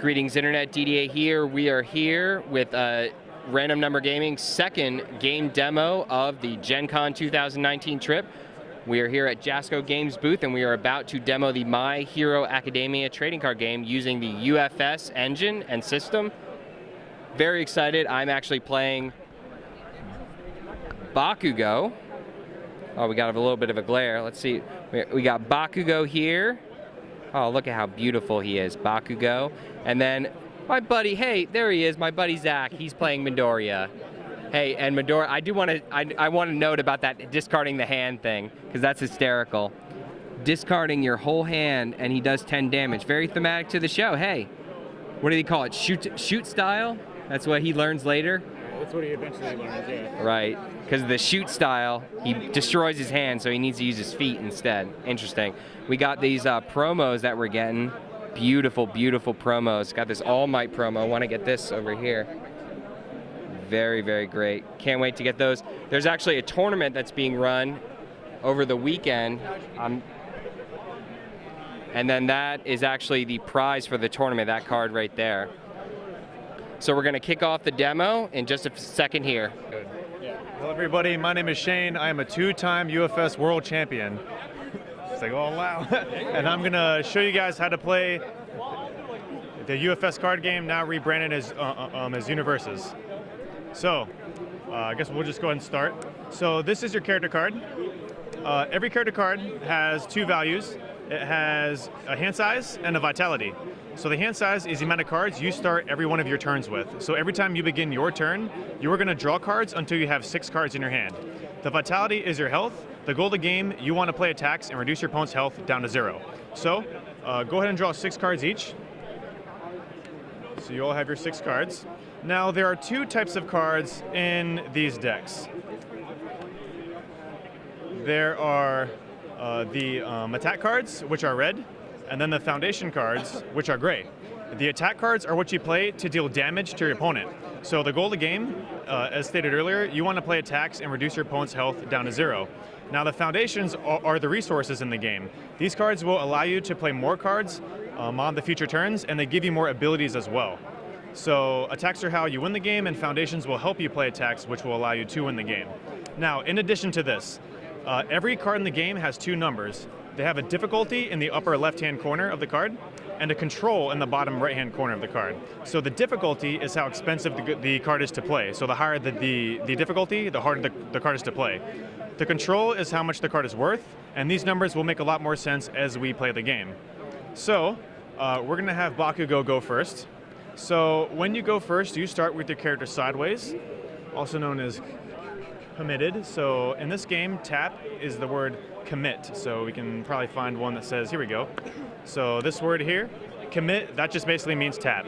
Greetings Internet, DDA here. We are here with Random Number Gaming's second game demo of the Gen Con 2019 trip. We are here at Jasco Games booth and we are about to demo the My Hero Academia trading card game using the UFS engine and system. Very excited. I'm actually playing Bakugo. Oh, we got a little bit of a glare. Let's see. We got Bakugo here. Oh, look at how beautiful he is, Bakugo. And then my buddy, hey, there he is, my buddy Zach. He's playing Midoriya. Hey, and Midoriya, I want to note about that discarding the hand thing, because that's hysterical. Discarding your whole hand, and he does 10 damage. Very thematic to the show. Hey, what do they call it? Shoot style? That's what he learns later? That's what he eventually learns, yeah. Right, because of the shoot style, he destroys his hand, so he needs to use his feet instead. Interesting. We got these promos that we're getting. Beautiful, beautiful promos. Got this All Might promo. Want to get this over here. Very, very great. Can't wait to get those. There's actually a tournament that's being run over the weekend. And then that is actually the prize for the tournament, that card right there. So we're going to kick off the demo in just a second here. Good. Yeah. Hello everybody, my name is Shane. I am a two-time UFS World Champion. It's like, oh wow. And I'm going to show you guys how to play the UFS card game, now rebranded as UniVersus. So, I guess we'll just go ahead and start. So this is your character card. Every character card has two values. It has a hand size and a vitality. So the hand size is the amount of cards you start every one of your turns with. So every time you begin your turn, you are going to draw cards until you have 6 cards in your hand. The vitality is your health. The goal of the game, you want to play attacks and reduce your opponent's health down to 0. So go ahead and draw 6 cards each. So you all have your 6 cards. Now there are 2 types of cards in these decks. There are the attack cards, which are red, and then the foundation cards, which are gray. The attack cards are what you play to deal damage to your opponent. So the goal of the game, as stated earlier, you want to play attacks and reduce your opponent's health down to 0. Now the foundations are the resources in the game. These cards will allow you to play more cards on the future turns, and they give you more abilities as well. So attacks are how you win the game, and foundations will help you play attacks, which will allow you to win the game. Now, in addition to this, every card in the game has 2 numbers. They have a difficulty in the upper left-hand corner of the card and a control in the bottom right-hand corner of the card. So the difficulty is how expensive the card is to play. So the higher the difficulty, the harder the card is to play. The control is how much the card is worth, and these numbers will make a lot more sense as we play the game. So we're going to have Bakugo go first. So when you go first, you start with your character sideways, also known as committed. So in this game, tap is the word commit. So we can probably find one that says, here we go. So this word here, commit, that just basically means tap.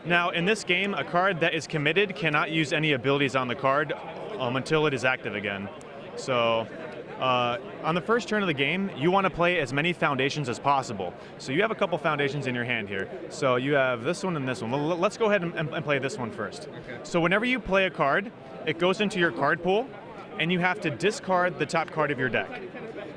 Now in this game, a card that is committed cannot use any abilities on the card until it is active again. So on the first turn of the game, you want to play as many foundations as possible. So you have a couple foundations in your hand here. So you have this one and this one. Let's go ahead and play this one first. Okay. So whenever you play a card, it goes into your card pool, and you have to discard the top card of your deck.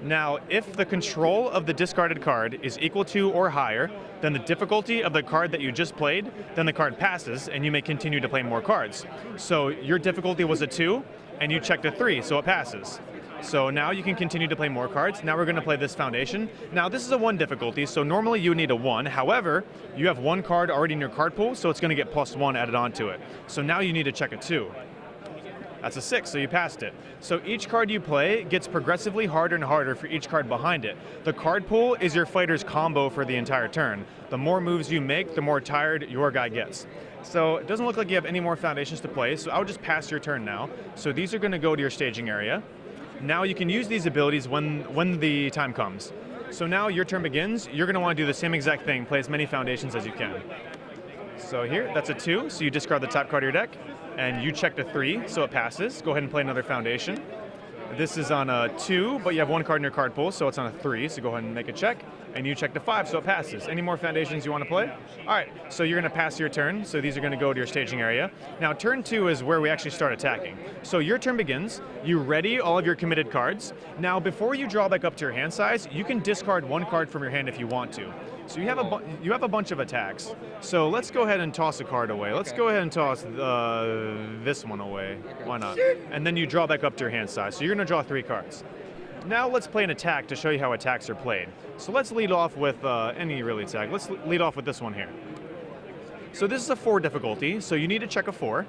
Now, if the control of the discarded card is equal to or higher than the difficulty of the card that you just played, then the card passes, and you may continue to play more cards. So your difficulty was a 2, and you checked a 3, so it passes. So now you can continue to play more cards. Now we're going to play this foundation. Now this is a 1 difficulty, so normally you would need a 1. However, you have 1 card already in your card pool, so it's going to get +1 added onto it. So now you need to check a 2. That's a 6, so you passed it. So each card you play gets progressively harder and harder for each card behind it. The card pool is your fighter's combo for the entire turn. The more moves you make, the more tired your guy gets. So it doesn't look like you have any more foundations to play, so I would just pass your turn now. So these are going to go to your staging area. Now you can use these abilities when the time comes. So now your turn begins. You're going to want to do the same exact thing, play as many foundations as you can. So here, that's a 2, so you discard the top card of your deck, and you checked a 3, so it passes. Go ahead and play another foundation. This is on a 2, but you have 1 card in your card pool, so it's on a 3, so go ahead and make a check. And you checked a 5, so it passes. Any more foundations you want to play? All right, so you're going to pass your turn, so these are going to go to your staging area. Now, turn 2 is where we actually start attacking. So your turn begins. You ready all of your committed cards. Now, before you draw back up to your hand size, you can discard 1 card from your hand if you want to. So you have a bunch of attacks. So let's go ahead and toss a card away. Let's go ahead and toss this one away. Why not? And then you draw back up to your hand size. So you're going to draw 3 cards. Now let's play an attack to show you how attacks are played. So let's lead off with any really attack. Let's lead off with this one here. So this is a 4 difficulty, so you need to check a 4.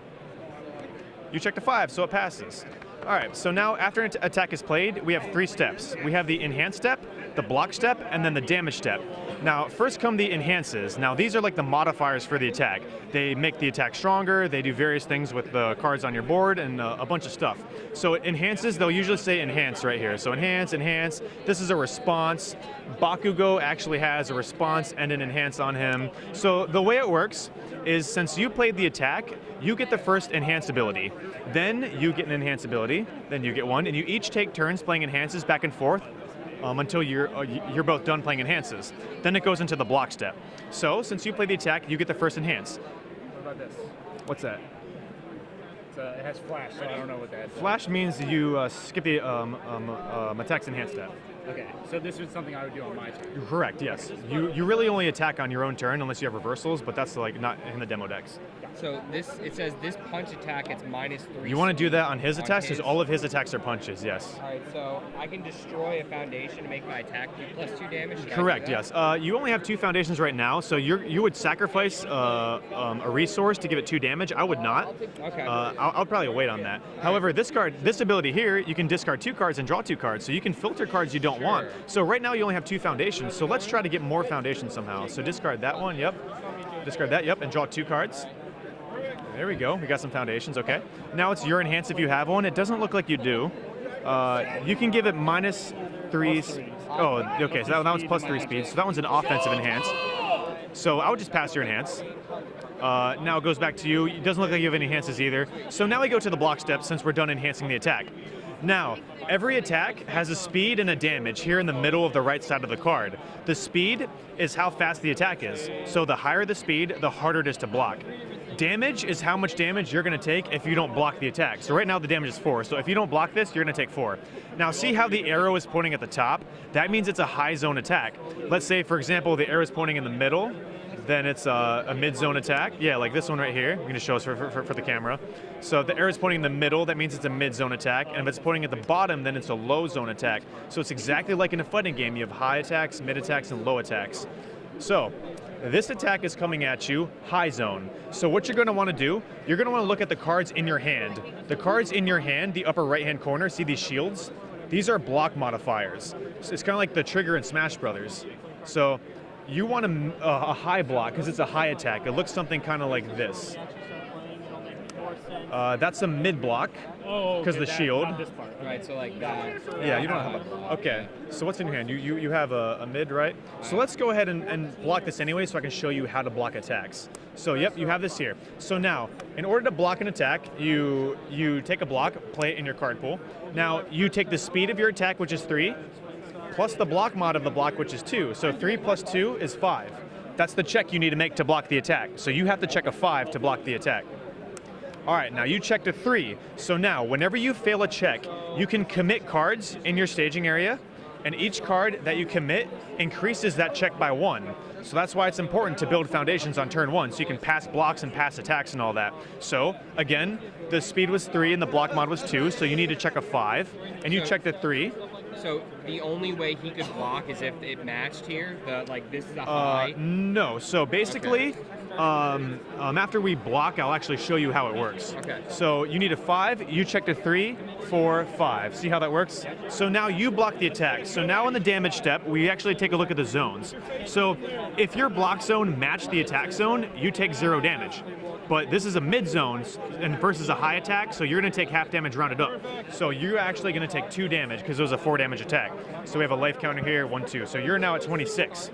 You checked a 5, so it passes. All right, so now after an attack is played, we have 3 steps. We have the enhance step, the block step, and then the damage step. Now, first come the enhances. Now, these are like the modifiers for the attack. They make the attack stronger, they do various things with the cards on your board, and a bunch of stuff. So enhances, they'll usually say enhance right here. So enhance, enhance, this is a response. Bakugo actually has a response and an enhance on him. So the way it works is since you played the attack, you get the first enhance ability. Then you get an enhance ability, then you get one, and you each take turns playing enhances back and forth until you're both done playing enhances. Then it goes into the block step. So since you play the attack, you get the first enhance. What about this? What's that? It has flash, so I don't know what that is. Flash means you skip the attacks enhance step. Okay, so this is something I would do on my turn. Correct, yes. You really only attack on your own turn unless you have reversals, but that's like not in the demo decks. So it says this punch attack, it's -3. You want to do that on his attacks, because his? all of his attacks are punches, yes. All right, so I can destroy a foundation to make my attack do +2 damage? Should I do Correct, that? yes. You only have 2 foundations right now, so you would sacrifice a resource to give it 2 damage. I would not. Okay. I'll probably wait on that. However, this ability here, you can discard 2 cards and draw 2 cards, so you can filter cards you don't want. So right now you only have 2 foundations, so let's try to get more foundations somehow. So discard that one, yep. Discard that, yep, and draw 2 cards. There we go, we got some foundations, okay. Now it's your enhance if you have one. It doesn't look like you do. You can give it -3. Oh, okay, so that one's +3 speed, so that one's an offensive enhance. So I would just pass your enhance. Now it goes back to you. It doesn't look like you have any enhances either. So now we go to the block step since we're done enhancing the attack. Now, every attack has a speed and a damage here in the middle of the right side of the card. The speed is how fast the attack is. So the higher the speed, the harder it is to block. Damage is how much damage you're going to take if you don't block the attack. So right now the damage is 4. So if you don't block this, you're going to take 4. Now see how the arrow is pointing at the top? That means it's a high zone attack. Let's say, for example, the arrow is pointing in the middle. Then it's a mid-zone attack. Yeah, like this one right here. I'm going to show us for the camera. So if the arrow is pointing in the middle, that means it's a mid-zone attack. And if it's pointing at the bottom, then it's a low-zone attack. So it's exactly like in a fighting game. You have high attacks, mid attacks, and low attacks. So this attack is coming at you high zone. So what you're going to want to do, you're going to want to look at the cards in your hand. The cards in your hand, the upper right-hand corner, see these shields? These are block modifiers. So it's kind of like the trigger in Smash Brothers. So you want a high block because it's a high attack. It looks something kind of like this. That's a mid block because the shield. Not this part. Right, so like that. Yeah, you don't have a, okay. So what's in your hand? You have a mid, right? So let's go ahead and block this anyway so I can show you how to block attacks. So yep, you have this here. So now, in order to block an attack, you take a block, play it in your card pool. Now, you take the speed of your attack, which is 3, plus the block mod of the block, which is 2. So 3 plus 2 is 5. That's the check you need to make to block the attack. So you have to check a 5 to block the attack. All right, now you checked a 3. So now, whenever you fail a check, you can commit cards in your staging area, and each card that you commit increases that check by 1. So that's why it's important to build foundations on turn 1, so you can pass blocks and pass attacks and all that. So, again, the speed was 3 and the block mod was 2, so you need to check a 5, and you checked a 3. So the only way he could block is if it matched here? Like this is a high? No, so basically, after we block, I'll actually show you how it works. Okay. So you need a 5, you checked a 3, 4, 5. See how that works? So now you block the attack. So now in the damage step, we actually take a look at the zones. So if your block zone matched the attack zone, you take 0 damage. But this is a mid zone and versus a high attack, so you're going to take half damage rounded up. So you're actually going to take 2 damage because it was a 4 damage attack. So we have a life counter here, 1, 2. So you're now at 26.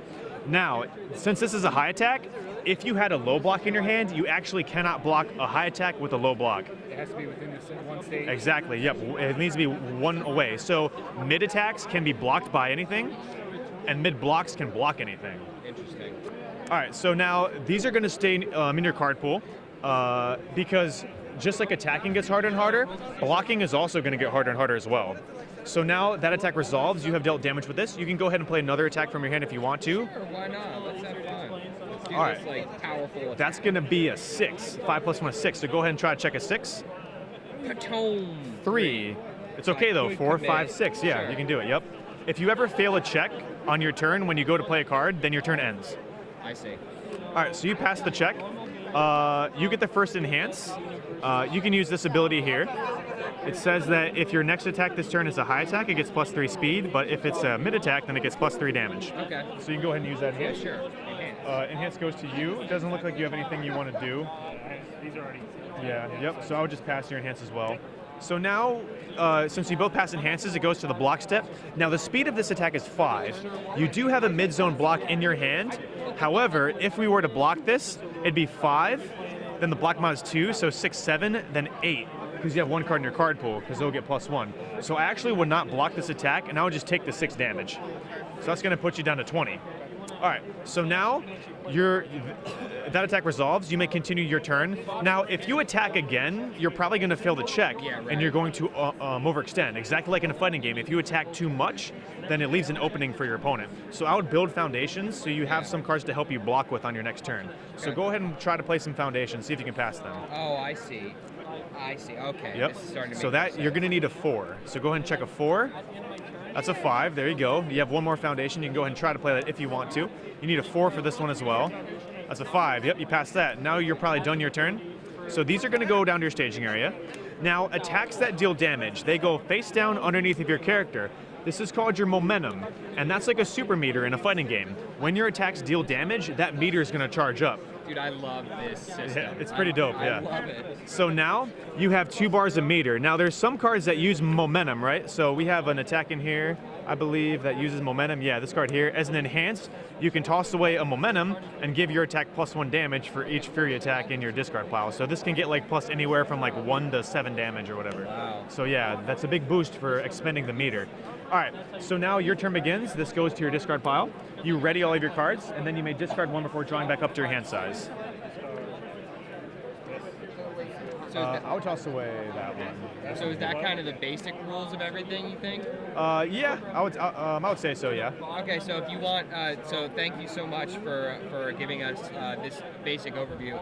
Now, since this is a high attack, if you had a low block in your hand, you actually cannot block a high attack with a low block. It has to be within this one stage. Exactly, yep. It needs to be 1 away. So mid attacks can be blocked by anything, and mid blocks can block anything. Interesting. All right, so now these are going to stay in your card pool because just like attacking gets harder and harder, blocking is also going to get harder and harder as well. So now that attack resolves, you have dealt damage with this. You can go ahead and play another attack from your hand if you want to. Sure, why not? Let's have fun. Let's do All this, right. like, powerful attack. That's going to be a 6. 5 plus 1 is 6. So go ahead and try to check a 6. Patone. 3. It's okay though. 4, 5, 6. Yeah, Sure. you can do it. Yep. If you ever fail a check on your turn when you go to play a card, then your turn ends. I see. All right, so you pass the check. You get the first enhance. You can use this ability here. It says that if your next attack this turn is a high attack, it gets plus 3 speed, but if it's a mid attack, then it gets plus 3 damage. Okay. So you can go ahead and use that Yeah, enhance. sure. Enhance goes to you. It doesn't look like you have anything you want to do. These are already. Yeah, yep. So I would just pass your enhance as well. So now, since you both pass enhances, it goes to the block step. Now the speed of this attack is 5. You do have a mid-zone block in your hand. However, if we were to block this, it'd be 5. Then the block mod is 2, so 6, 7, then 8. Because you have 1 card in your card pool, because they'll get plus 1. So I actually would not block this attack, and I would just take the 6 damage. So that's going to put you down to 20. All right, so now that attack resolves. You may continue your turn. Now, if you attack again, you're probably going to fail the check, Yeah, right. and you're going to overextend. Exactly like in a fighting game. If you attack too much, then it leaves an opening for your opponent. So I would build foundations so you have some cards to help you block with on your next turn. So Okay. go ahead and try to play some foundations, see if you can pass them. Oh, I see. I see. Okay. Yep. This is starting to So make that sense. you're going to need a 4. So go ahead and check a 4. That's a 5. There you go. You have 1 more foundation. You can go ahead and try to play that if you want to. You need a 4 for this one as well. That's a 5. Yep, you passed that. Now you're probably done your turn. So these are going to go down to your staging area. Now, attacks that deal damage, they go face down underneath of your character. This is called your momentum, and that's like a super meter in a fighting game. When your attacks deal damage, that meter is going to charge up. Dude, I love this system. Yeah, it's pretty dope, yeah. I love it. So now you have 2 bars of meter. Now there's some cards that use momentum, right? So we have an attack in here, I believe, that uses momentum. Yeah, this card here. As an enhance, you can toss away a momentum and give your attack plus 1 damage for each fury attack in your discard pile. So this can get like plus anywhere from like 1 to 7 damage or whatever. Wow. So yeah, that's a big boost for expending the meter. All right, so now your turn begins. This goes to your discard pile. You ready all of your cards, and then you may discard 1 before drawing back up to your hand size. So, I would toss away that one. so is that kind of the basic rules of everything, you think? Yeah, I would say so. Yeah. Okay, so if you want, so thank you so much for giving us this basic overview.